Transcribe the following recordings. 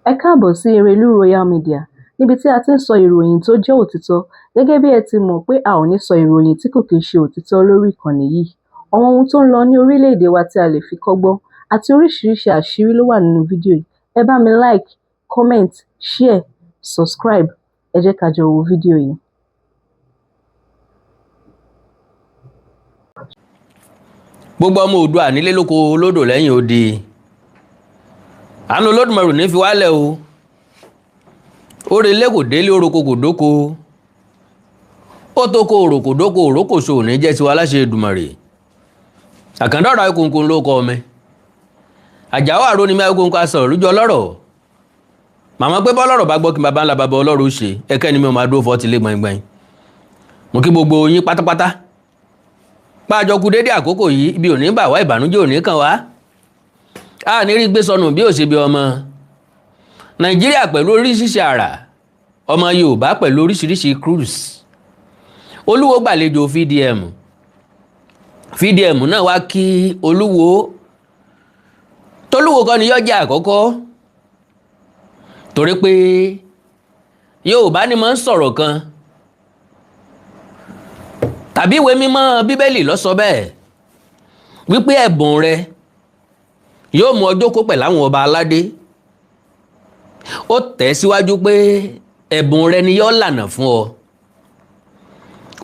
Ẹ káàbọ̀ sí Erelu Royale Media níbi tí a ti ń sọ ìròyìn tó jẹ́ òtítọ́. Gẹ́gẹ́ bí ẹ ti mọ̀ pé a ò ní sọ ìròyìn tí kò kìí ṣe òtítọ́ lórí ìkànnì yìí. Àwọn ohun tó ń lọ ní orílẹ̀-èdè wa tí a lè fi kọ́gbọ́n àti oríṣiríṣi àṣírí ló wà nínú fídíò yìí. Ẹ bá mi like, comment, share, subscribe. Ẹ jẹ́ ká jọ wo fídíò yìí. Gbogbo ọmọ Oòduà nílé lóko lódò lẹ́yìn odi. Àánú Olódùmarè ní fi wálẹ̀ o. Oore ilé kò délé oroko kò dóko. Ó tó kó oroko dóko òrókòṣò ní jẹ́ tiwa láṣẹ Èdùmàrè. Àkàndọ̀rọ̀ Ayíkòǹkòǹ ló kọ mi. Àjàó àrò ni mi Ayíkòǹkòǹ asọ̀rọ̀ lójú ọlọ́rọ̀. Màmá pé bọ́lọ́rọ̀ bá gbọ́ kí bàbá ńlá bàbá ọlọ́rọ̀ ṣe. Ẹ̀kẹ́ ni mi ò máa dúró fọ́ tilé gbọ̀ngbọ̀n. Mo kí gbogbo yín pátápátá. Pájọ kú dédé àkókò yìí ibi ò ní bà wá ìbànújẹ́ ò ní kàn wá. A ní rí gbé sọnù bí ò ṣe bí ọmọ. Nàìjíríà pẹ̀lú oríṣiríṣi àrà. Ọmọ Yorùbá pẹ̀lú oríṣiríṣi cruise. Olúwo gbàlejò VDM náà wá kí Olúwo. Tolúwo kọ́ ni yọjà àkọ́kọ́. Torí pé Yorùbá ni máa ń sọ̀rọ̀ kan. Tàbí ìwé mímọ́ Bíbélì ló sọ bẹ́ẹ̀ wípé ẹ̀bùn rẹ yóò mú ọ jókòó pẹ̀lú àwọn ọba aládé. Ó tẹ̀ síwájú pé ẹ̀bùn rẹ ni yóò lànà fún ọ.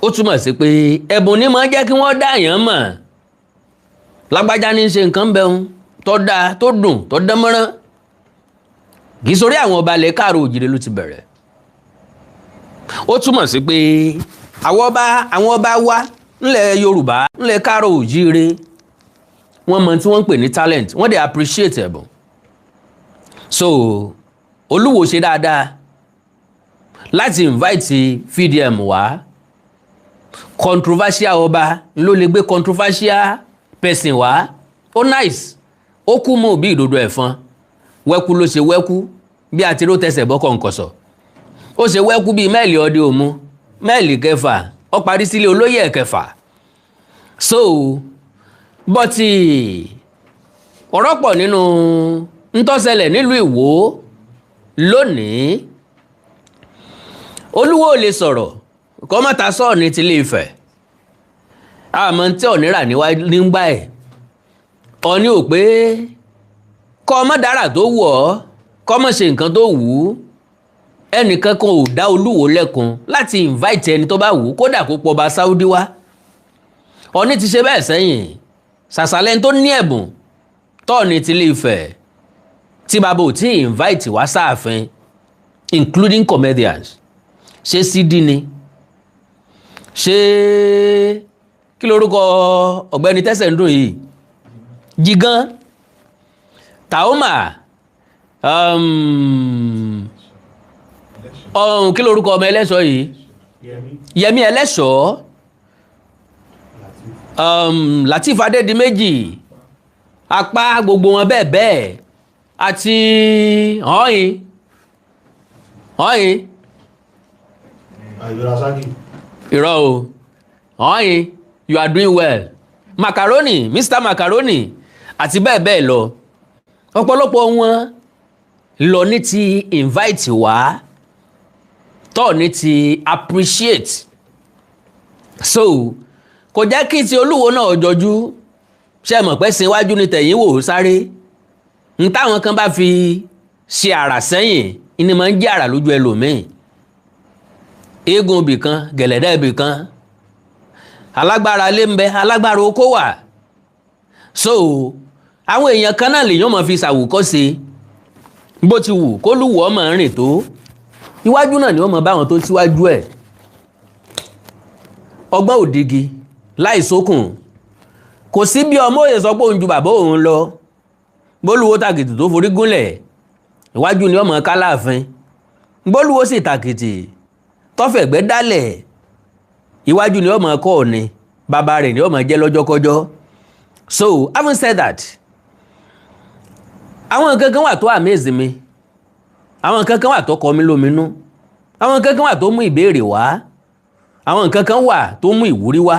Ó túmọ̀ sí pé ẹ̀bùn ni máa jẹ́ kí wọ́n dá èèyàn mọ̀. Lágbájá ní í ṣe nǹkan bẹ́ẹ̀ tó dáa tó dùn tó dán mọ́rán. Kì í sórí àwọn ọba ilẹ̀ Káàárọ̀ Oòjíire ló ti bẹ̀rẹ̀. Ó túmọ̀ sí pé àwọn ọba wa nílẹ̀ Yorùbá nílẹ̀ Káàárọ̀ Oòjíire wọ́n mọ̀ tí wọ́n ń pè ní talent, wọ́n dẹ̀ appreciate ẹ̀bùn. So Olúwo ṣe dáadáa láti invite VDM wá. Controversial ọba ló lè gbé controversial person wá. Ó nice, ó kú mọ́ bí ìdodo ẹ̀fọn. Wẹ́kú ló ṣe wẹ́kú bí àtiró tẹsẹ̀ bọ́ kọ̀ǹkọ̀sọ̀. Ó ṣe wẹ́kú bíi mẹ́ẹ̀lì ọdẹ òmu. Mẹ́ẹ̀lì kẹfà ó parí sílé olóyè ẹ̀kẹfà. So bọ́tì ọ̀rọ̀ pọ̀ nínú ntọ́sẹ̀lẹ̀ nílùú Ìwó lónìí. Olúwo ò lè sọ̀rọ̀ kọ́mọ́ta sọ́ọ̀ ní tilé Ifẹ̀. Àmọ́ tí Ọ̀ọ̀ni rà nígbà ẹ̀. Ọ̀ọ̀ni ò pé kọ́ ọmọ dára tó wù ọ́ kọ́mọ́ ṣe nǹkan tó wù ú. Ẹnìkan kan ò dá Olúwo lẹ́kun láti invite ẹni tó bá wù ú kódà kó pọ̀ bá Sáúdí wá. Ọ̀ọ̀ni ti ṣe bẹ́ẹ̀ sẹ́yìn. Sàṣàlẹ̀ tó ní ẹ̀bùn tọ́ọ̀ni tilé Ifẹ̀ tí bàbá ò tí invite wá sáàfin including comedians. Ṣé Sídí ni? Ṣé kí lórúkọ ọ̀gbẹ́ni tẹ́sẹ̀ ń dùn yìí? Jigan, Taoma, kí lórúkọ ọmọ ẹlẹ́ṣọ́ yìí? Yẹmí ẹlẹ́ṣọ́, Latif Adédìméjì, apá gbogbo wọn bẹ́ẹ̀ bẹ́ẹ̀ àti ọ̀hìn. Irọ́ o, ọ̀hìn, you are doing well. Macaroni, Mr. Macaroni àti bẹ́ẹ̀ bẹ́ẹ̀ lọ. Ọ̀pọ̀lọpọ̀ wọn lọ ní ti invite wá tọ́ ní ti appreciate. So kò jẹ́ kí ti Olúwo náà jọjú. Ṣé mọ̀ pé sin iwájú ni tẹ̀yìn wò sáré. N táwọn kan bá fi ṣe àrà sẹ́yìn ìní máa ń jẹ́ àrà lójú ẹlòmíì. Eégún ibì kan gẹ̀lẹ́dẹ́ ibì kan. Alágbára lé ń bẹ alágbára oko wà. So àwọn èèyàn kan náà lèèyàn máa fi ṣàwòkọ́ṣe. Bó ti wù kó lúwọ̀ ọmọ rìn tó iwájú náà ni wọ́n mọ̀ báwọn tó síwájú ẹ̀. Ọgbọ́n òdigi láìsókùn. Kò sí bí ọmọ òye sọ pé òun ju bàbá òun lọ. Bólúwo tàkìtì tó forí gúnlẹ̀ iwájú ni ọmọ ká láàfin. Bólúwo sì tàkìtì tọ́fẹ̀gbẹ́ dálẹ̀ iwájú ni ọmọ kọ́ Ọ̀ọ̀ni bàbá rẹ̀ ni ọmọ jẹ́ lọ́jọ́kọ́jọ́. So having said that, àwọn nǹkan kan wà tó amaze mi. Àwọn nǹkan kan wà tó kọ mí lóminú. Àwọn nǹkan kan wà tó mú ìbéèrè wá. Àwọn nǹkan kan wà tó mú ìwúrí wá.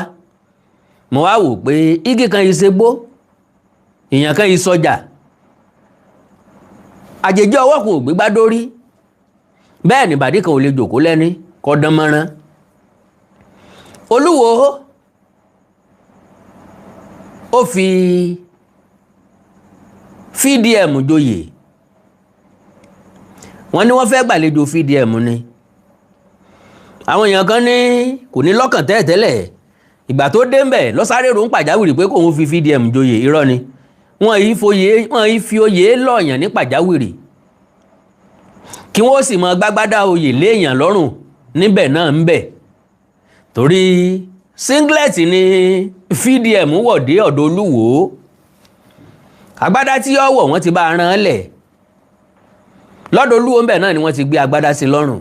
Mo wá wò pé igi kan yìí ṣe gbó, èèyàn kan yìí sọjà. àjèjì ọwọ́ kan ò gbégbá dórí bẹ́ẹ̀ ni bàdí kan ò lè jòkó lẹ́ni kọ́ dán mọ́rán. Olúwo ó fi VDM joyè wọ́n ní wọ́n fẹ́ gbàlejò VDM ni àwọn èèyàn kan ní kò ní lọ́kàn tẹ́lẹ̀ ìgbà tó dé ńbẹ̀ lọ́sáré rò ń pàjáwìrì pé kóun fi VDM joyè irọ́ ni wọ́n yìí fi oyè lọ́ọ̀yàn ní pàjáwìrì kí wọ́n sì mọ gbágbádá oyè léèyàn lọ́rùn níbẹ̀ náà ń bẹ̀ torí singlet ni VDM wọ̀dé ọ̀dọ̀ Olúwo agbádá tí yọ wọ̀ wọ́n ti bá a rán lẹ̀ lọ́dọ̀ Olúwo ńbẹ̀ náà ni wọ́n ti gbé agbádá sí lọ́rùn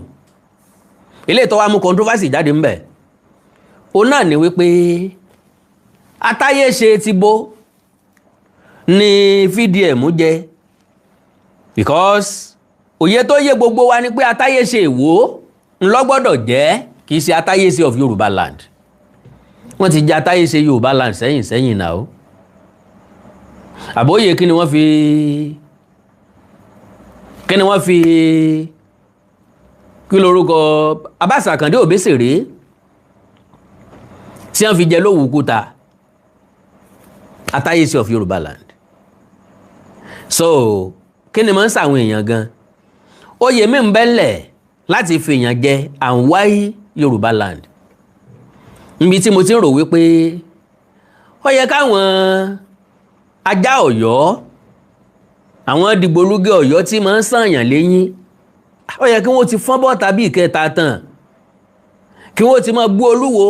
ilé tó wá mú controversy jáde ńbẹ̀ òun náà ni wípé atáyéṣe ti bó ni VDM jẹ because òye tó yé gbogbo wa ni pé atáyéṣe Ìwó ńlọ́gbọ́dọ̀ jẹ́ kì í ṣe atáyéṣe of Yorùbá land wọ́n ti jẹ́ atáyéṣe Yorùbá land sẹ́yìn náà ó àbóyè kí ni wọ́n fi kí lórúkọ Abbas Akande Obesere tí wọ́n fi jẹ lówùúkúta atáyéṣe of Yorùbá land so kí ni mọ́ ń sàwọn èèyàn gan oyè mi ń bẹ́lẹ̀ láti fi èèyàn jẹ àǹwáyé Yorùbá land níbi tí mo ti ń rò wípé ó yẹ káwọn ajá Ọ̀yọ́ àwọn dìgbòlúgẹ Ọ̀yọ́ tí máa ń sànyàn léyìn ó yẹ kí wọ́n ti fọ́n bọ́ta bí ìkẹta tán kí wọ́n ti máa bú Olúwo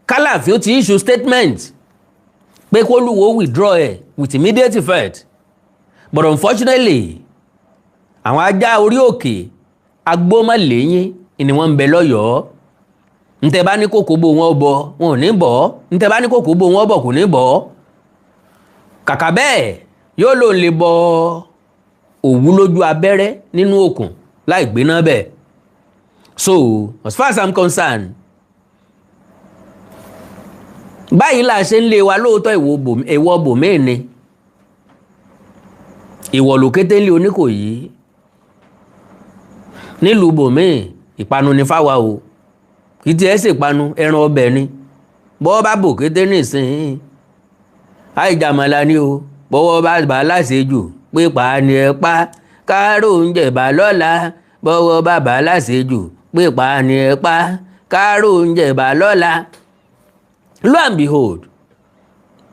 kálàfin ó ti issue statement pé kó Olúwo withdraw ẹ̀ with immediate effect but unfortunately àwọn ajá orí òkè agbómọ̀lẹ́yìn ni wọ́n ń bẹ lọ́yọ̀ọ́ ntẹ́ bá ní kòkó bò wọ́n bọ̀ wọn ò ní bọ̀ ntẹ́ bá ní kòkó bò wọ́n bọ̀ kò ní bọ̀ kàkà bẹ́ẹ̀ yóò lò lè bọ òwú lójú abẹ́rẹ́ nínú òkun láì gbéná bẹ́ẹ̀ so as far as I'm concerned báyìí là ṣe ń lé wa lóòótọ́ ìwọ bòmíì ni ìwọ lòkété ńlẹ̀ Oníkòyí nílùú bòmíì ìpanu ní fáwa o kì í tiẹ̀ ṣèpanu ẹran ọbẹ̀ ni bọ́wọ́ bá bòkété nísìnyí àìjàmọ̀lá ni o bọ́wọ́ bá bá láṣejù pípa ni ẹ pa kárò ń jẹ̀bà lọ́la bọ́wọ́ bá bá láṣejù pípa ni ẹ pa kárò ń jẹ̀bà lọ́la. Lo and behold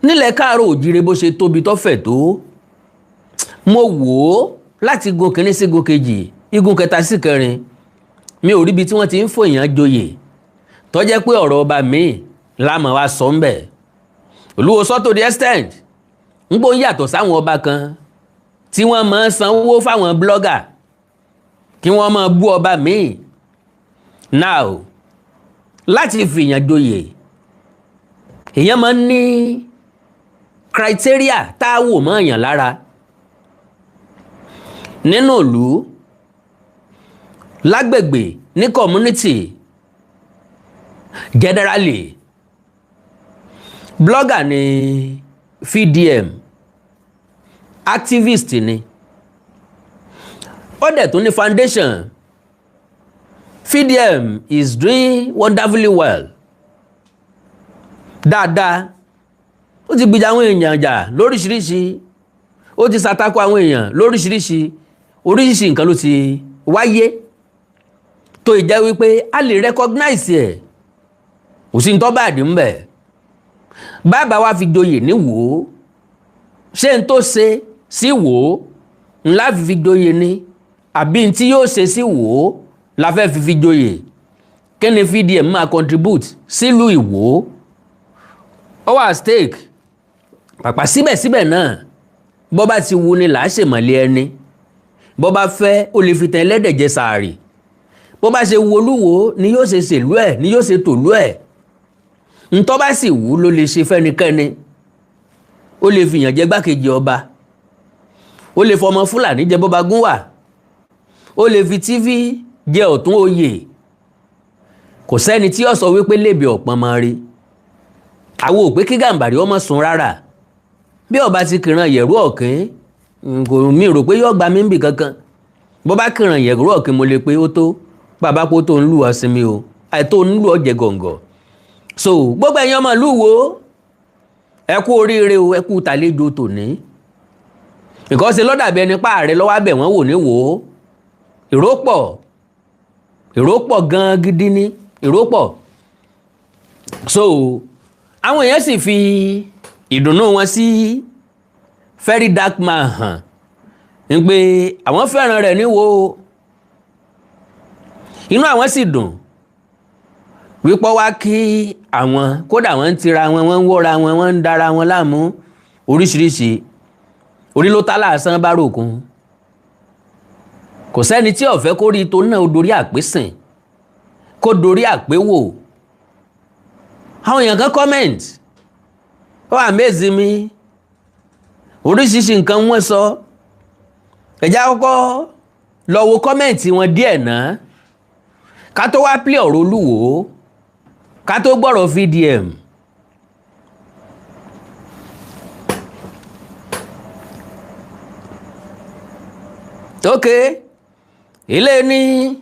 nílẹ̀ káàró òjìrè bó ṣe tóbi tó fẹ̀ tó mo wò ó láti gun kìíní sí gun kejì igun kẹta sí kẹrin mi ò ríbi tí wọ́n ti ń fòyàn joyè tó jẹ́ pé ọ̀rọ̀ ọba mi lámọ̀ wá sọ ń bẹ̀ Olúwo sọ to the extent ń gbó yàtọ̀ sáwọn ọba kan tí wọ́n máa ń sanwó fáwọn blogger kí wọ́n máa bú ọba mi now láti fìyàn joyè èèyàn máa ń ní criteria tá a wò mọ́ èèyàn lára nínú ìlú lágbègbè ní community generally blogger ni VDM activist ni ó dẹ̀ tún ní foundation VDM is doing wonderfully well dáadáa ó ti gbìjà àwọn èèyàn jà lóríṣiríṣi ó ti ṣàtakò àwọn èèyàn lóríṣiríṣi oríṣiríṣi nǹkan ló ti wáyé tó ìjẹ́ wípé a lè recognize ẹ̀ kò sí ní tó bá dì ń bẹ̀ bàbá wa fi joyè ní Ìwó ṣé n tó ṣe sí Ìwó ńlá fi joyè ní àbí n tí yóò ṣe sí Ìwó la fẹ́ fi joyè kí ni VDM máa contribute sílùú Ìwó ó wà stake pàpà síbẹ̀síbẹ̀ náà bọ́ bá ti wu ni là á ṣèmọ̀lé ẹni bọ́ bá fẹ́ ó lè fi tàn ẹlẹ́dẹ̀ jẹ sàárì bọ́ bá ṣe wu Olúwo ni yóò ṣe ṣèlú ẹ̀ ni yóò ṣe tòlú ẹ̀ ntọ́ bá sì wù ló lè ṣe fẹ́nikẹ́ni ó lè fìyàn jẹ gbákejì ọba ó lè fọmọ Fúlàní jẹ bọ́ba Gúnwà ó lè fi TV jẹ ọ̀tún oyè kò sẹ́ni tí ó sọ wípé lébi ọ̀pọ̀n máa rí àwọn òpé kí Gàmbàrí ọmọ sùn rárá bí ọba ti kìran yẹ̀rú ọ̀kín kò mí rò pé yóò gba mí ń bì kankan bó bá kìràn yẹ̀ rọ̀ kí mo lè pé ó tó bàbá pé ó tó ń lù ọ́ sinmi o àìtó ń lù ọ́ jẹ gọ̀ǹgọ̀. So gbogbo ẹ̀yin ọmọ ìlú Ìwó ẹ kú oríire o, ẹ kú tàlejò tòní ìkọ́sí lọ́dàbí ẹni páàrẹ lọ́wọ́ abẹ̀ wọ́n wò ní wò ó èrò pọ̀ gan gidi ní èrò pọ̀. So àwọn èèyàn sì fi ìdùnnú wọn sí Verydarkman hàn ń pé àwọn fẹ́ràn rẹ̀ níwò inú àwọn sì dùn wípọ́ wá kí àwọn kódà wọ́n ń tira wọn wọ́n ń wọ́ra wọn wọ́n ń dára wọn láàmú oríṣiríṣi orí ló tá láàsán bá ròkun kò sẹ́ni tí ó fẹ́ kó rí tó náà ó dorí àpésìn kó dorí àpéwò. Àwọn èèyàn kan comment ó amaze mi oríṣiríṣi nǹkan wọ́n sọ ẹ̀já kọ́kọ́ lọ wo comment wọn díẹ̀ náà ká tó wá play ọ̀rọ̀ Olúwo ká tó gbọ́rọ̀ VDM. Okay, ilé ní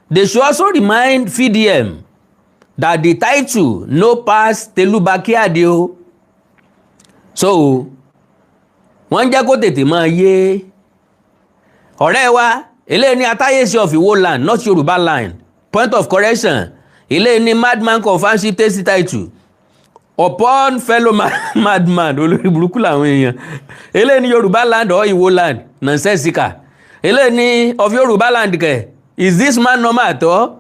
they should also remind VDM that the title no pass Telubakiade o. So wọ́n jẹ́ kó tètè máa yé ọ̀rẹ́ wa ilé ní Atáyèsí of Iwo land not Yoruba land. Point of correction ilé ní madman confam ship tasty title upon fellow madman olórí burúkú làwọn èèyàn ilé ní Yoruba land or Iwo land nonsensical ilé ní of Yoruba land kẹ is this man normal at all?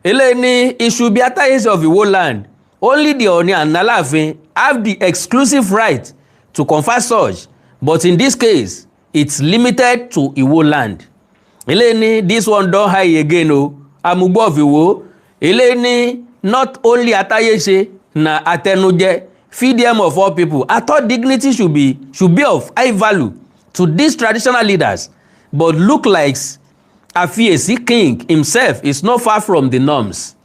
Ilé ní it should be Atáyèsí of Iwo land. Only the Ọọ̀ni and Aláàfin have the exclusive right to confer such, but in this case it's limited to Iwo land. Ilé ní this one don high again o Amugbo of Iwo. Ilé ní not only Atáyèsí na àtẹnujẹ VDM of all people. I thought dignity should be of high value to these traditional leaders, but look like Afiyesi king himself is not far from the norms.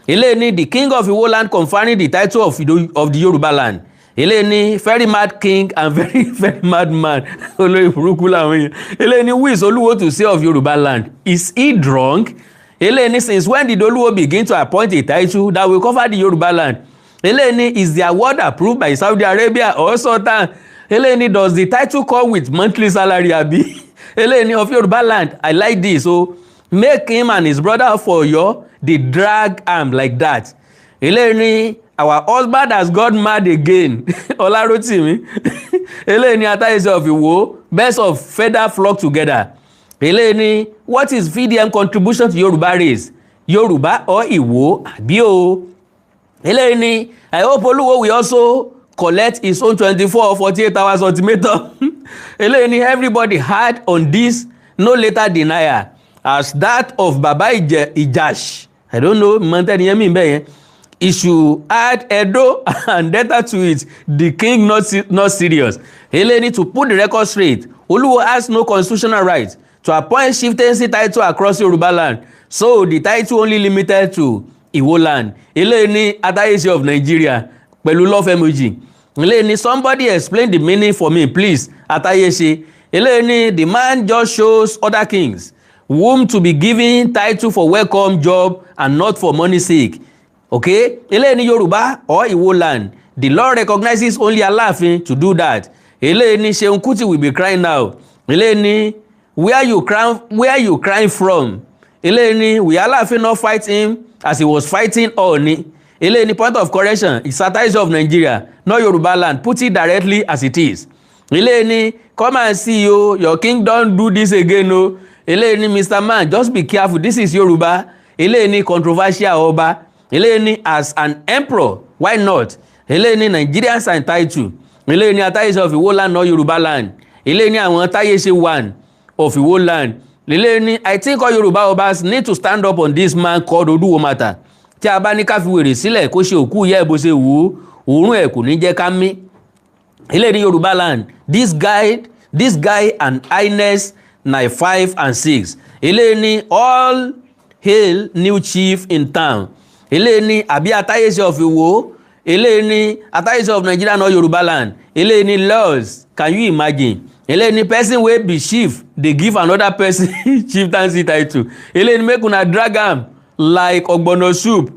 Ilé ní the king of Iwo land conferring the title of the Yoruba land. Ilé ní very mad king and very mad man. Olórí burúkú làwọn yẹn. Ilé ní who is Oluwo to say of Yoruba land? Is he drunk? Ilé ní since when did Oluwo begin to appoint a title that will cover the Yoruba land? Ilé ní is the award approved by Saudi Arabia or Sultan? Ilé ní does the title come with monthly salary abi? Ilé ní of Yoruba land, I like this, so make him and his brother for Oyo, they drag am like that. Ilé ní our husband has gone mad again. Olarotimi. Ilé ní Atáyèsí of Iwo, best of feather flock together. Ilé ní what is VDM contribution to Yoruba race? Yoruba or Iwo? Abi o. Ilé ní I hope Oluwo will also collect his own 24 or 48 hours ultimatum. Ilé ní everybody had on this no later denier as that of Baba Ijash. I don't know mọ̀ntẹ́ni yẹn mi bẹ́ẹ̀ yẹn. He should add Edo and Delta to it. The king not serious. Ilé ní to put the record straight, Oluwo has no constitutional right to appoint chieftaincy title across Yoruba land. So the title only limited to Iwo land. Ilé ní Atáyèsí of Nigeria pẹ̀lú love emoji. Ilé ní somebody explain the meaning for me please Atáyèsí. Ilé ní the man just shows other kings whom to be given title for welcome job and not for money sake. Okay? Ilé ní Yoruba or Iwo land. The law recognizes only Aláàfin to do that. Ilé ní Seun Kuti will be crying now. Ilé ní where you crying from? Ilé ní will Aláàfin not fight him as he was fighting Ooni? Ilé ní point of correction is Atáyèsí of Nigeria, not Yoruba land. Put it directly as it is. Ilé ní come and see o, your king don do this again o. Ilé ní Mr. Man, just be careful, this is Yoruba. Ilé ní controversial ọba. Ilé ní as an emperor, why not? Ilé ní Nigerians are entitled. Ilé ní Atáyèsí of Iwo land, not Yoruba land. Ilé ní àwọn Atáyèsí one of Iwo land. Ilé ní I think all Yoruba obas need to stand up on this man called Oluwo matter. Tí a bá ní ká fi wèrè sílẹ̀ kó ṣe òkú ìyá ẹ̀ bó ṣe wù ú, òórùn ẹ̀ kò ní jẹ́ ká mí. Ilé ní Yoruba land, this guy and highness na 5 and 6. Ilé ní all hail new chief in town. Ilé ní àbí Atáyèsí of Iwo. eléyìí ní Attaché of Nigerian or Yoruba land, eléyìí ní laws. Can you imagine? Eléyìí ní person wey be chief dey give another person chieftaincy title. Eléyìí ní make una drag am like ogbono soup.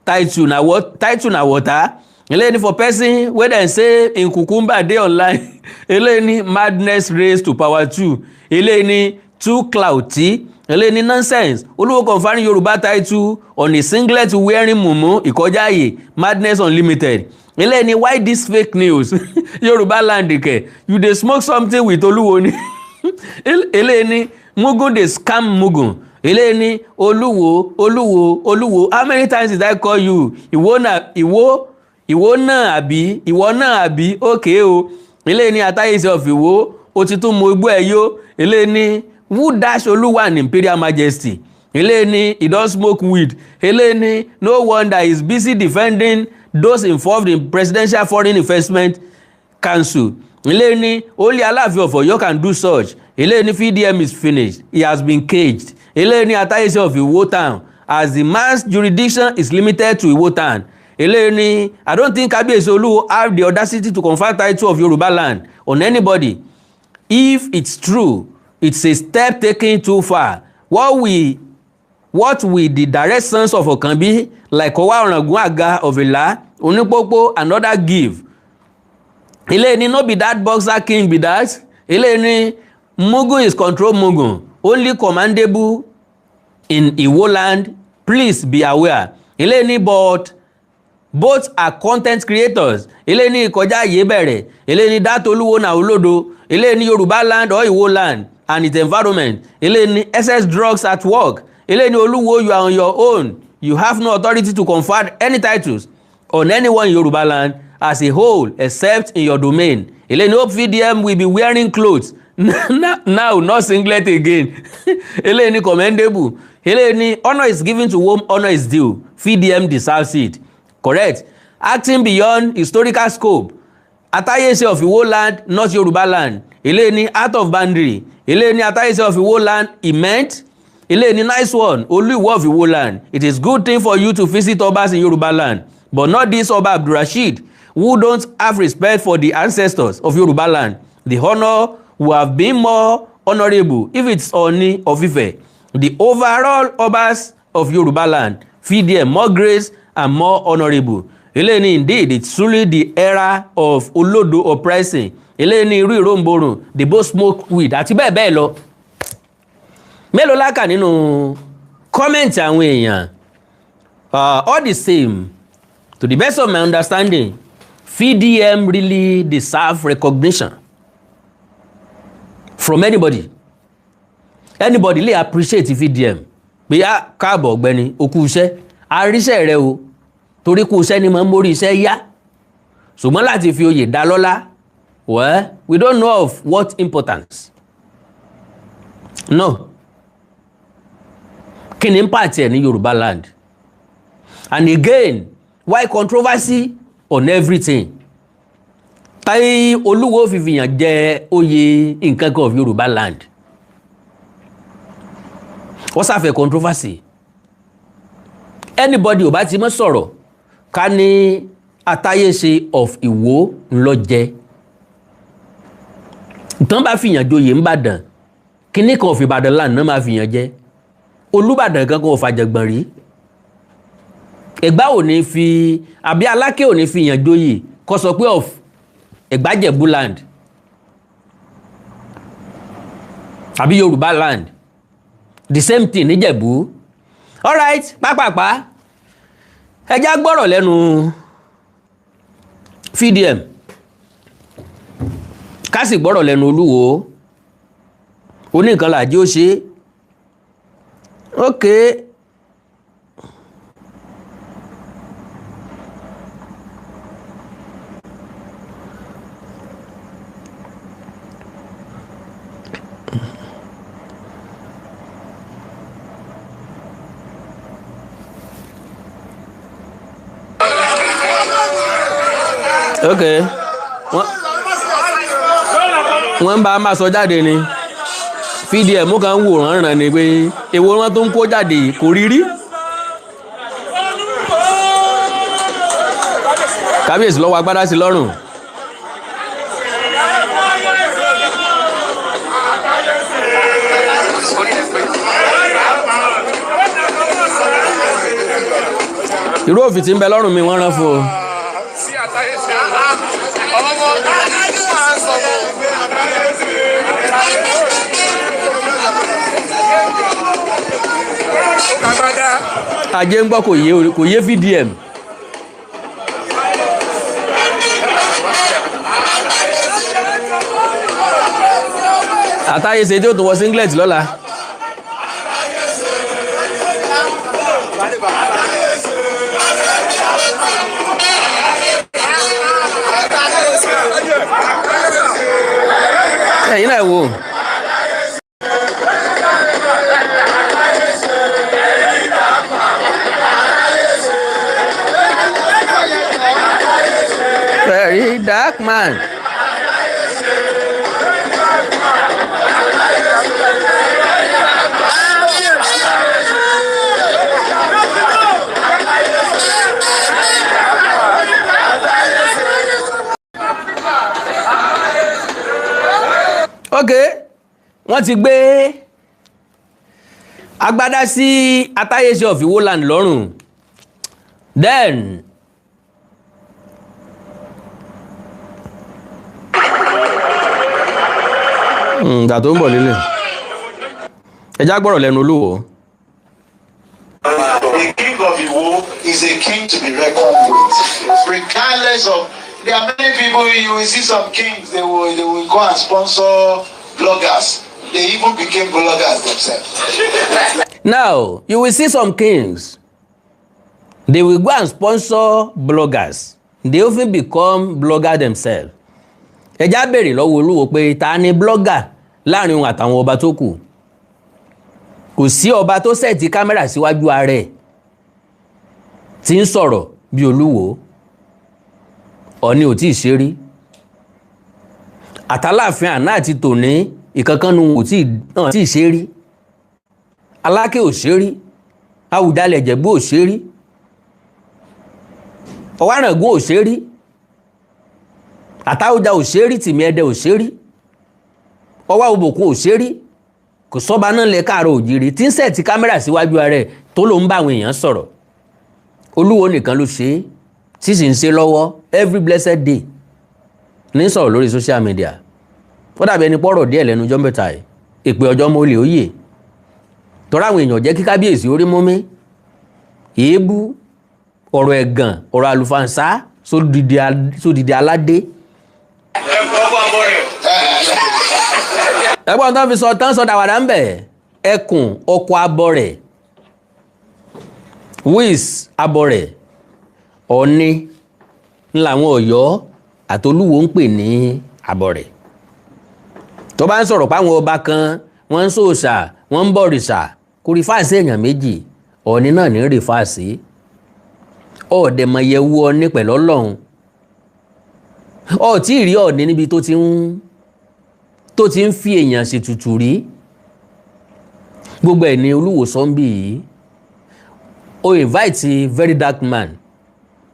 Title na water. Eléyìí ní for person wey dem say in cucumber dey online. Eléyìí ní madness raised to power 2. Eléyìí ní too clouty. Eléyìí ní nonsense. Olúwo conferring Yoruba title on a singlet wearing mumu ìkọjáyè madness unlimited. Eléyìí ní why this fake news? Yoruba land kẹ̀ you dey smoke something with Olúwo ni. Eléyìí ní Mugun dey scam Mugun. Eléyìí ní Olúwo how many times did I call you? Ìwọ náà àbí okay o. Eléyìí ní Attaché of Iwo ó ti tún mọ igbó ẹ̀ yó. Eléyìí ní who dash Oluwa and Imperial Majesty? Eléyìí ní he don smoke weed. Eléyìí ní no wonder he is busy defending those involved in Presidential Foreign Investment Council. Eléyìí ní only Aláàfin of Ọ̀yọ́ can do such. Eléyìí ní VDM is finished. He has been caged. Eléyìí ní Attaché of Iwo town as the man's jurisdiction is limited to Iwo town. Eléyìí ní I don't think Kábíyèsí Olúwo have the audacity to confer title of Yoruba land on anybody. If it's true, it's a step taken too far. What will the direct sons of Okanbi like Owa Orangun Aga of Ila, Onipopo and other give? Eléyìí ní no be that boxer king be that. Eléyìí ní Mugun is control Mugun, only commandable in Iwo land. Please be aware. Eléyìí ní but both are content creators. Eléyìí ní ìkọjáyè bẹ̀rẹ̀. Eléyìí ní that Olúwo na Olodo. Eléyìí ní Yoruba land or Iwo land and its environment. Eléyìí ní excess drugs at work. Eléyìí ní Olúwo you are on your own. You have no authority to confer any titles on anyone in Yoruba land as a whole except in your domain. Eléyìí ní hope VDM will be wearing clothes now not singlet again. Eléyìí ní commendable. Eléyìí ní honor is given to whom honor is due. VDM deserves it. Correct. Acting beyond historical scope. Attaché of Iwo land, not Yoruba land. Eléyìí ní out of boundary. Eléyìí ní Attaché of Iwo land, it meant. Eléyìí ní nice one, Olu of Iwo land. It is good thing for you to visit Obas in Yoruba land, but not this Oba Abdulrasheed, who don't have respect for the ancestors of Yoruba land. The honor would have been more honorable if it's Oni of Ife. The overall Obas of Yoruba land, VDM more grace and more honorable. Eléyìí ní indeed it's truly the era of Olodo oppressing. Eléyìí ní irú ìròǹborùn they both smoke weed àti bẹ́ẹ̀ bẹ́ẹ̀ lọ. Mélòó lákà nínú kọ́mẹ̀ntì àwọn èèyàn. All the same, to the best of my understanding, VDM really deserve recognition from anybody. Anybody lè appreciate VDM. Bí a káàbọ̀ ọ̀gbẹ́ni okú iṣẹ́ àríṣẹ́ rẹ o torí kú iṣẹ́ ni mo ń mórí iṣẹ́ yá ṣùgbọ́n láti fi oyè dá lọ́lá, well, we don't know of what importance. No. Kí ni impact ẹ̀ ní Yoruba land? And again, why controversy on everything? Táyé Olúwo fìfìyàn jẹ oyè nǹkan kan of Yoruba land. Wọ́n sáfẹ́ controversy. Anybody ò bá ti mọ́ sọ̀rọ̀ ká ní Attaché of Iwo ńlọ jẹ. Tán bá fìyàn joyè ńbàdàn, kíní kan of Ìbàdàn land náà máa fìyàn jẹ. Olúbàdàn kankan ò fàjàgbọ̀n rí. Ẹ̀gbá ò ní fi àbí Aláké ò ní fìyàn joyè kó sọ pé of Ẹ̀gbájẹ̀bú land àbí Yorùbá land. The same thing níjẹ̀bú. Alright, pápápá ẹjá gbọ́rọ̀ lẹ́nu VDM ká sì gbọ́rọ̀ lẹ́nu Olúwo. Oníkan làjí ó ṣe. Okay. Okay. Wọ́n bá máa sọ jáde ni. VDM kan wò rán ni pé èwo wọn tó ń kó jáde kò rí rí. kábíyèsí lọ́wọ́ agbádá sí lọ́rùn. irú òfin tí ń bẹ lọ́rùn mi wọ́n rán fún o. ajé ń gbọ́ kò yé VDM. àtàyè ṣe tí ó tún wọ singlet lọ́la. ẹ̀yin náà wò. Verydarkman. ok wọ́n ti gbé agbádá sí Atáyéṣe of Iwo land lọ́rùn then ìgbà tó ń bọ̀ lílẹ̀ ẹjá gbọ́rọ̀ lẹ́nu Olúwo. The king of Iwo is a king to be reckoned with, regardless of. There are many people, you will see some kings, they will go and sponsor bloggers. They even became bloggers themselves. Now, you will see some kings, they will go and sponsor bloggers. They often become bloggers themselves. Ẹjá béèrè lọ́wọ́ Olúwo pé ta ni blogger láàrin òun àtàwọn ọba tó kù. Kò sí ọba tó sẹ́ẹ̀tì kámẹ́rà síwájú ààrẹ tí ń sọ̀rọ̀ bí Olúwo. Ọ̀ni ò tí ì ṣe rí. Àtàláàfin àná àti tòní ìkankannu ò tí ì ṣe rí. Aláké ò ṣe rí. Awùjalẹ̀ Ìjẹ̀bú ò ṣe rí. Ọ̀wáràngún ò ṣe rí. Àtáọ̀jà ò ṣe rí. Tìmì Ẹdẹ ò ṣe rí. Ọwá Òbòkun ò ṣe rí. Kò sọ́ba náà lẹ káàárọ̀ òjìrì tí ń sẹ̀tì kámẹ́rà síwájú ààrẹ tó ló ń bá àwọn èèyàn sọ̀rọ̀. Olúwo nìkan ló ṣe é tí sì ń ṣe lọ́wọ́ every blessed day ní sọ̀rọ̀ lórí social media. Ó dàbí ẹni pọ́rọ̀ díẹ̀ lẹ́nu ọjọ́ mẹ́ta yìí ìpè ọjọ́ mọ́ olè òye tọ́ra àwọn èèyàn jẹ́ kí kábíyèsí orí mú mi èébú ọ̀rọ̀ ẹ̀gàn ọ̀rọ̀ àlùfànṣá sódìdí aládé. ẹgbọ́n tán fi sọ tán sọ dàwàdà ń bẹ̀ ẹkùn ọkọ̀ abọ́ rẹ̀ wíìs abọ́ rẹ̀ Ọ̀ni làwọn Ọ̀yọ́ àtolúwo ń pè ní Abọ̀rẹ̀. Tó bá ń sọ̀rọ̀ páwọn ọba kan wọ́n ń sòòṣà wọ́n ń bọ̀rìṣà kò rí fáàsì èèyàn méjì Ọ̀ni náà ní rí fáàsì. Ọ̀dẹ̀mọ̀yẹ̀wò Ọ̀ni pẹ̀lú Ọlọ́run. Tí ì rí Ọ̀ni níbi tó ti ń fi èèyàn ṣètùtù rí. Gbogbo ẹ̀ ní Olúwo sọ́ńbì yìí. Ó invite Verydarkman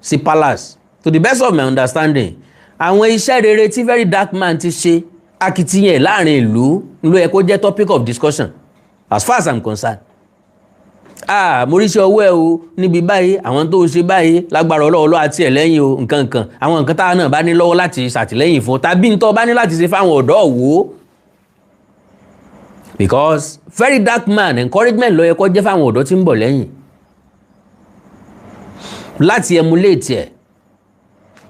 sí palace. To the best of my understanding àwọn iṣẹ́ rere tí Verydarkman ti ṣe akitiyan láàrin ìlú ló yẹ kó jẹ́ topic of discussion as far as I'm concerned. mo rí iṣẹ́ ọwọ́ ẹ o níbi báyìí àwọn tó ṣe báyìí lágbára ọlọ́ọ̀lọ́ àti ẹ̀ lẹ́yìn o nǹkan àwọn nǹkan táwọn náà bá ní lọ́wọ́ láti ṣàtìlẹ́yìn fún tàbí ń tọ́ bá ní láti ṣe fáwọn ọ̀dọ́ wò. Because Verydarkman encouragement ló yẹ kó jẹ́ fáwọn ọ̀dọ́ tí ń bọ̀ lẹ́yìn láti emulate ẹ̀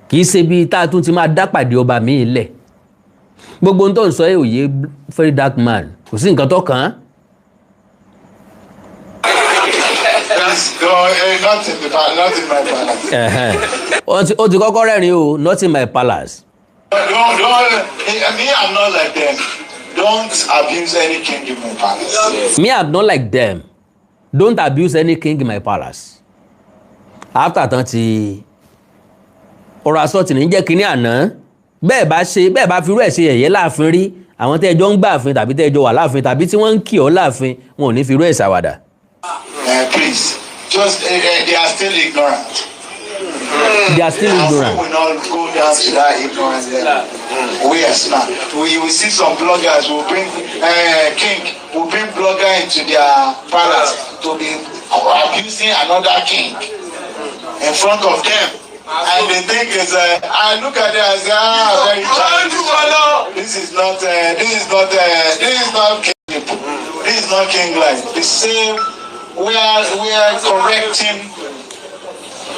kì í ṣe bí tá a tún ti máa dápàdé ọba míì lẹ̀. Gbogbo ohun tó ń sọ ẹ̀ òye Verydarkman kò sí nǹkan tó kàn án. Not in my palace. Ó ti kọ́kọ́ rẹ́rìn o, not in my palace. Me, I'm not like them. Don't abuse any king in my palace. Me, I'm not like them. Don't abuse any king in my palace. After tán ti ọ̀rọ̀ asọ́tì ní jẹ́ kínní àná bẹ́ẹ̀ bá firú ẹ̀ ṣe ẹ̀yẹ́ láàfin rí àwọn tẹ́ẹjọ́ ń gbààfin tàbí tẹ́ẹjọ́ wà láàfin tàbí tí wọ́n ń kì ọ́ láàfin wọn ò ní firú ẹ̀ ṣàwàdà. Please, just they are still ignorant. They are still ignorant. We will not go down to that ignorance level. We are smart. We will see some bloggers who bring king, who bring blogger into their palace to be abusing another king in front of them. And they think it's I look at it and say, very childish. This is not king. This is not king-like. The same, we are correcting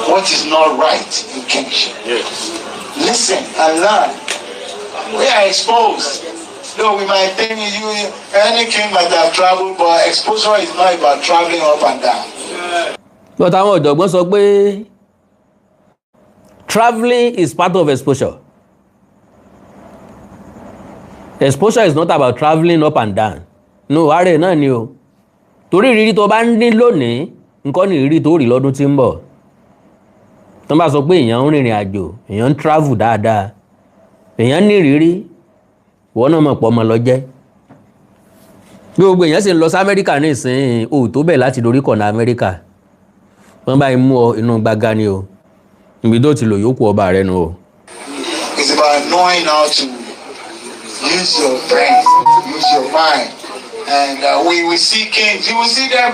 what is not right in kingship. Yes. Listen and learn. We are exposed. Though we might think any king might have traveled, but exposure is not about traveling up and down. But àwọn ọ̀jọ̀gbọ́n sọ pé traveling is part of exposure. Exposure is not about traveling up and down. No, ààrẹ náà ni o. Torí ìrírí tó bá ń ní lónìí, nǹkan ní ìrírí tó rí lọ́dún tí ń bọ̀. Tó bá sọ pé èèyàn ń rìnrìn àjò, èèyàn ń travel dáadáa, èèyàn ní ìrírí, wọ́n náà mọ̀ pọ̀ ọmọ lọ jẹ́. Bí gbogbo èèyàn sì ń lọ sí Amẹ́ríkà ní ìsìn, o tó bẹ̀ láti dorí kọ̀nà Amẹ́ríkà. Wọ́n bá mú ọ inú gbága ni o. Ibi tó ti lò yóò kú ọba rẹ nu o. It's about knowing how to use your brain, use your mind. And we will see kings. You will see them.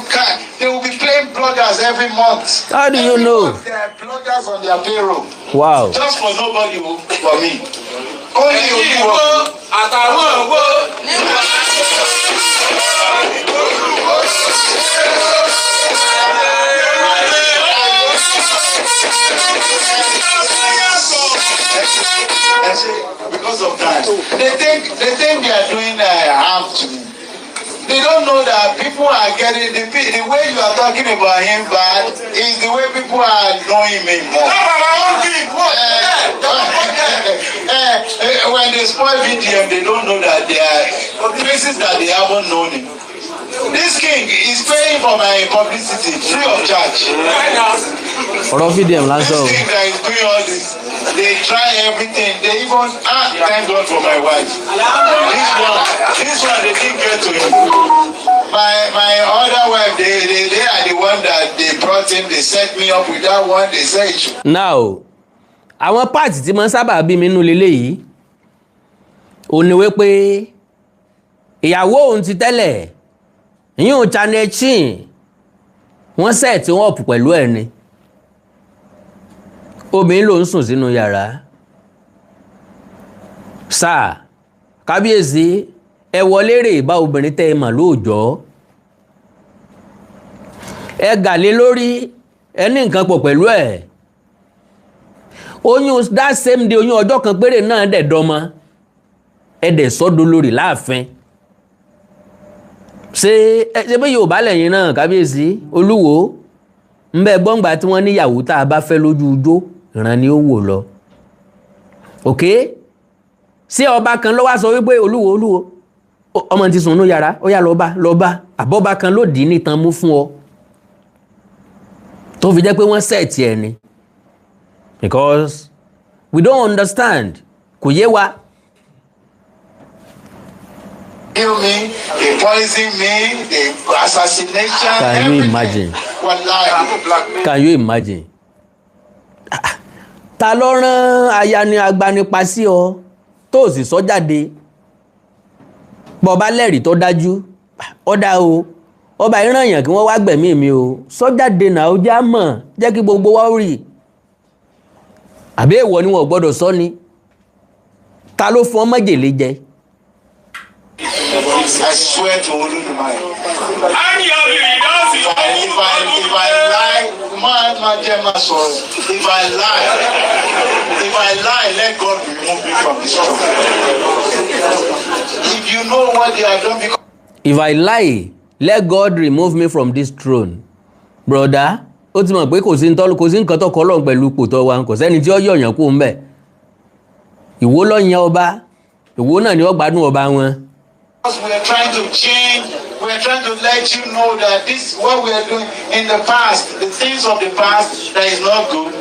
They will be playing bloggers every month. How do you know? There are bloggers on their payroll. Wow. Just for nobody, for me. Only you. Because of that, they think they are doing harm to me. They don't know that people are getting the way you are talking about him bad is the way people are knowing me more. When they spoil VDM, they don't know that they are places that they haven't known him. This king is paying for my publicity free of charge. Ọ̀rọ̀ VDM lásán. This king that is doing all this, they try everything. They even thank God for my wife. This one they didn't get to him. My other wife, they are the one that they brought him. They set me up with that one. They say it should. Now, àwọn páàtì tí mo sábà bí mi nínú leléyìí, ó ní wípé ìyàwó òun ti tẹ́lẹ̀, ìyún Channel Chin, wọ́n set wọn up pẹ̀lú ẹ̀ ni. Obìnrin ló ń sùn sínú yàrá. Sáà, kábíyèsí, ẹ wọlé rè bá obìnrin tẹ́ ẹ mà lóòjọ́. Ẹ gàlé lórí, ẹ ní nǹkan pọ̀ pẹ̀lú ẹ̀. Oyún that same day, oyún ọjọ́ kan péré náà dẹ̀ dọ́mọ. Ẹ dẹ̀ sọ́dọ̀ lórí láàfin. Ṣé bí Yorùbá lẹ́yìn náà kábíyèsí Olúwo ń bẹ gbọ́ngbà tí wọ́n níyàwó tá a bá fẹ́ lójú ujó ìran ni ó wò lọ. Okay? Ṣé ọba kan ló wá sọ wípé Olúwo ọmọ ti sùn nú yàrá ó yá lọ bá àbọ́ba kan ló dì í nítan mú fún ọ tó fi jẹ́ pé wọ́n sẹ́ẹ̀tì ẹ̀ ni because we don't understand kò yé wa. Kill me, they poison me, they assassination. Can you imagine? Can you imagine? Ta ló rán aya ni agbanipa sí ọ tó sì sọ jáde bọba lẹ́rìí tó dájú ọ̀dà o ọba ìrànyàn kí wọ́n wá gbẹ̀mí mi o sọ jáde náà ó já mọ̀ jẹ́ kí gbogbo wa rí àbí èèwọ̀ ni wọ́n gbọ́dọ̀ sọ ni ta ló fún ọmọ jèlé jẹ. I swear to Olu If I lie, let God remove me from this throne. If you know what they have done, because if I lie, let God remove me from this throne. Brother, ó ti mọ̀ pé kò sí nǹkan tó kọ́ lọ́n pẹ̀lú ipò tó wà kò sẹ́ni tí ó yọ̀yàn kú ń bẹ̀. Ìwọ ló yan ọba, ìwọ náà ni ó gbádùn ọba wọn. we are trying to change, we are trying to let you know that this what we are doing in the past, the things of the past that is not good.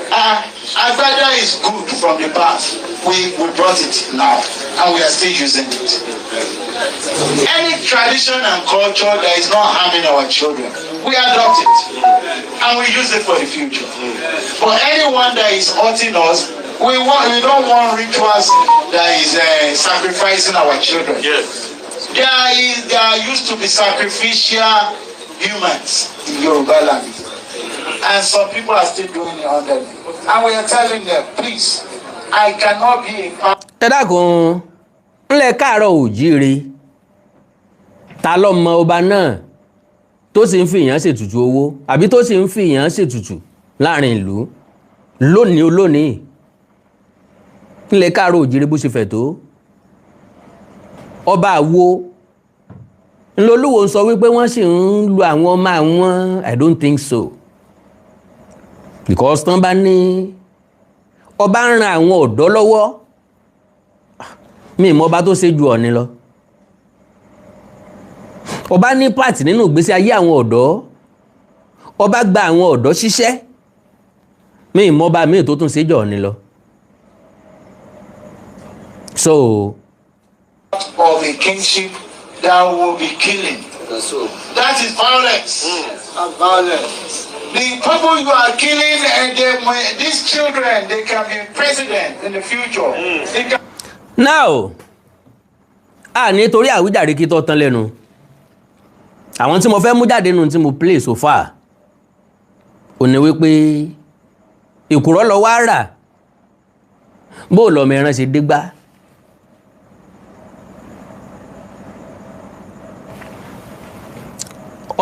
Agbada is good from the past. We brought it now and we are still using it. Any tradition and culture that is not harming our children, we adopt it and we use it for the future. For anyone that is hurting us, we don't want rituals that is sacrificing our children. Yes. There used to be sacrificial humans in Yoruba land, and some people are still doing it under me. And we are telling them, please, I cannot be a part. ẹ dákun ńlẹ̀ káàárọ̀ oòjíire ta ló mọ ọba náà tó sì ń fi èèyàn ṣètùtù owó àbí tó sì ń fi èèyàn ṣètùtù láàrin ìlú lónìí olónìí ńlẹ̀ káàárọ̀ oòjíire bó ṣe fẹ̀ tó ọba Àwo ńlọlúwo ń sọ wípé wọ́n sì ń lu àwọn ọmọ àwọn I don't think so because tán bá ní ọba ń ran àwọn ọ̀dọ́ lọ́wọ́ mi mọ ọba tó ṣe ju Ọ̀ọ̀ni lọ ọba ní pàtì nínú ìgbésí ayé àwọn ọ̀dọ́ ọba gba àwọn ọ̀dọ́ ṣiṣẹ́ mi mọ ọba mi tó tún ṣe ju Ọ̀ọ̀ni lọ so. Of a kingship that will be killing. That is violence. Violence. The people you are killing, and these children, they can be president in the future. Now, nítorí àwíjàre kí tó tán lẹ́nu àwọn tí mo fẹ́ mú jáde nínú tí mo play so far ò ní wípé ìkùrọ́ lọ wá rà bó lọ́mọ ẹran ṣe dégbá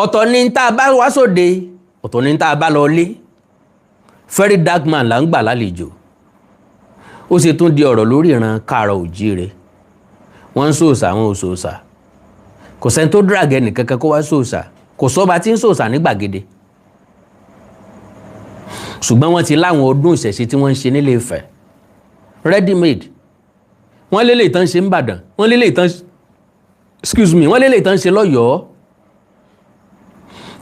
ọ̀tọ̀ ní tá a bá wá sóde ọ̀tọ̀ ní tá a bá lọ lé Verydarkman là ń gbà lálejò ó ṣe tún di ọ̀rọ̀ lórí ìran káàárọ̀ oòjíire wọ́n ń sòòsà wọn ò sòòsà kò sẹ́ni tó drag ẹnì kankan kó wá sòòsà kò sọ́ba tí ń sòòsà ní gbàgede ṣùgbọ́n wọ́n ti láwọn ọdún ìṣẹ̀ṣe tí wọ́n ń ṣe nílé Ifẹ̀ ready made wọ́n lélẹ̀ ìtàn ṣe ń Ìbàdàn wọ́n lélẹ̀ ìtàn ṣe lọ́yọ̀ọ́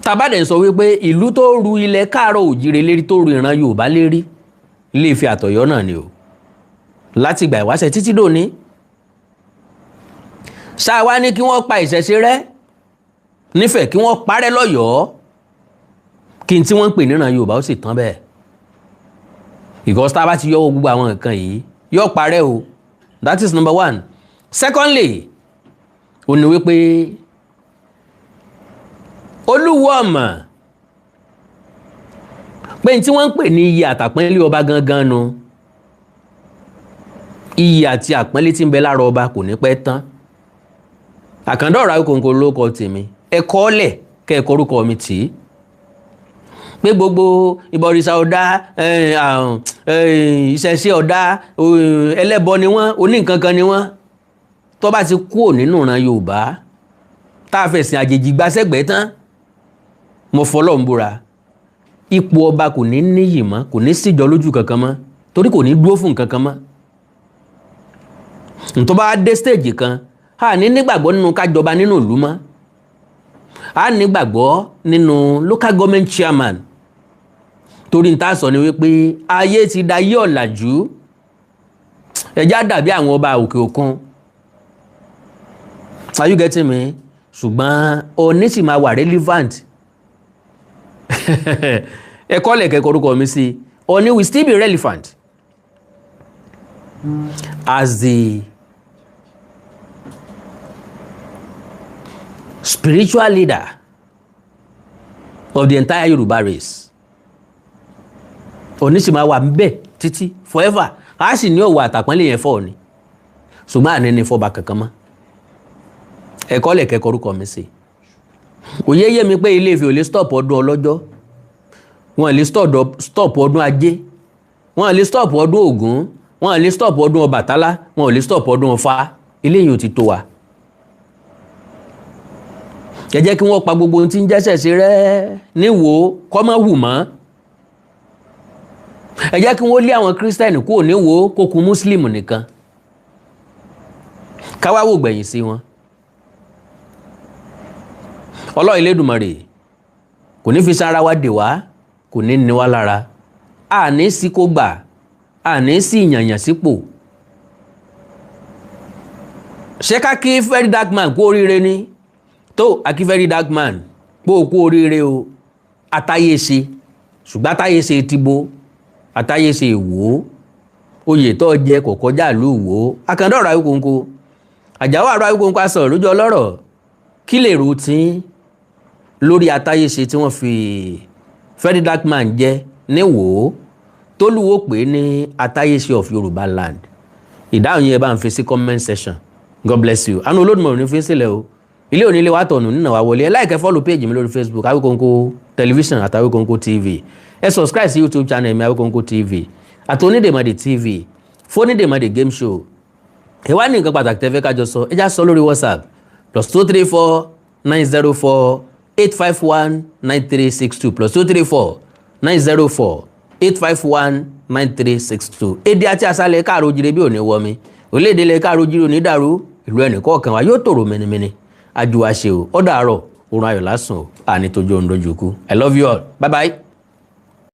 tàbádẹ̀ sọ wípé ìlú tó ru ilẹ̀ káàárọ̀ oòjíire lérí tó ru ìran Yorùbá lérí Ilé Ifẹ̀ àtọ̀yọ́ náà ni o láti ìgbà ìwáṣẹ̀ títí dòní ṣáà wá ní kí wọ́n pa ìṣẹ̀ṣe rẹ́ nífẹ̀ẹ́ kí wọ́n parẹ́ lọ́yọ̀ọ́ kí n tí wọ́n ń pè níran Yorùbá ó sì tán bẹ́ẹ̀ because tá a bá ti yọ gbogbo àwọn nǹkan yìí yóò parẹ́ o that is number one. Secondly ó ní wípé Olúwo ọmọ pé tí wọ́n ń pè ní iyì àtàpọ́nlé ọba gangan nu iyì àti àpọ́nlé tí ń bẹ lára ọba kò ní pẹ́ tán Àkàndá ọ̀rọ̀ Awíkonko lórúkọ tèmi ẹ kọ́lẹ̀ kẹ́ ẹ kọrúkọ mi tì í pé gbogbo ìbọ̀rìṣà ọ̀dá ìṣẹ̀ṣe ọ̀dá ẹlẹ́bọ ni wọ́n oníǹkankan ni wọ́n tó bá ti kúrò nínú ìran Yorùbá tá a fẹ̀sìn àjèjì gbasẹ́gbẹ̀ẹ́ tán mo fọlọ́ ń búra ipò ọba kò ní níyì mọ́ kò ní síjọ lójú kankan mọ́ torí kò ní dúró fún kankan mọ́ ntọ́ bá dé stage kan a ní nígbàgbọ́ nínú kájọba nínú ìlú mọ́ a nígbàgbọ́ nínú local government chairman torí n ta sọ ni wípé ayé ti da yí ọ̀làjú ẹjá dàbí àwọn ọba òkè òkun are you getting me ṣùgbọ́n Ọọ̀ni sì máa wà relevant ẹ̀kọ́ lẹ̀kẹ́ korúkọ mi sí Ọọ̀ni will still be relevant as the spiritual leader of the entire Yoruba race. Ọọ̀ni sì máa wà ńbẹ̀ títí forever a sì ní ọ̀wọ̀ àtàpọ́nlé yẹn fọ́ Ọọ̀ni ṣùgbọ́n àní ní fọ́ba kankan mọ́ ẹ̀kọ́ lẹ̀kẹ́ korúkọ mi sí òye yé mi pé Ilé Ifẹ̀ ò lè stop ọdún ọlọ́jọ́ wọn lè stop ọdún ajé wọn lè stop ọdún Ògún wọn lè stop ọdún Ọbàtálá wọn lè stop ọdún Ọ̀fà eléyìí ò ti tó wa ẹ jẹ́ kí wọ́n pa gbogbo ohun tí ń jẹ́sẹ̀ sí rẹ́ níwò kọ́ mọ́ hù mọ́ ẹ jẹ́ kí wọ́n lé àwọn kírísítẹ́nì kúrò níwò kó kù mùsùlùmù nìkan káwá wò gbẹ̀yìn sí wọn Ọlọ́run Elédùmarè kò ní fi sára wa dè wá kò ní ní wá lára àní sí kó gbà àní sí ìyànyàn sípò ṣé ká kí Verydarkman kú oríire ni tó akí Verydarkman pé ó kú oríire o àtayé ṣe ṣùgbọ́n àtayé ṣe ti bo àtayéṣe Ìwó oyè tó jẹ kò kọjá ìlú Ìwó Àkàndá ọ̀rọ̀ Awíkonko Àjàó àrò Awíkonko aṣọ lójú ọlọ́rọ̀ kí lè rò tí lórí àtayéṣe tí wọ́n fi Verydarkman jẹ́ níwò tólúwo pé ní àtayéṣe of Yorùbá land ìdáhùn yẹn bá ń fi sí comment section God bless you àánú Olódùmarè ní fi sílẹ̀ o ilé onílé wa tọ̀nù nínú wa wọlé ẹ like ẹ follow page mi lórí Facebook Awíkonko television àti Awíkonko TV ẹ subscribe sí YouTube channel mi Awíkonko TV àti Onídèmọdé TV fónídèmọdé game show ẹ wá ní nǹkan pàtàkì tẹ́ fẹ́ ká jọ sọ ẹ já sọ lórí WhatsApp +234 904 851 9362 +234 904 851 9362 èdè àti àṣàlẹ̀ káàró jíire bí òní wọmi orílẹ̀-èdè ilẹ̀ káàró jíire òní dàrú ìlú ẹnìkọ̀ọ̀kan wa yóò tòrò mẹ́nimẹ́ni àjùwàṣe o ó dàárọ̀ oorun ayọ̀ lásùn o àní tójú òun lójú kú I love you all bye bye.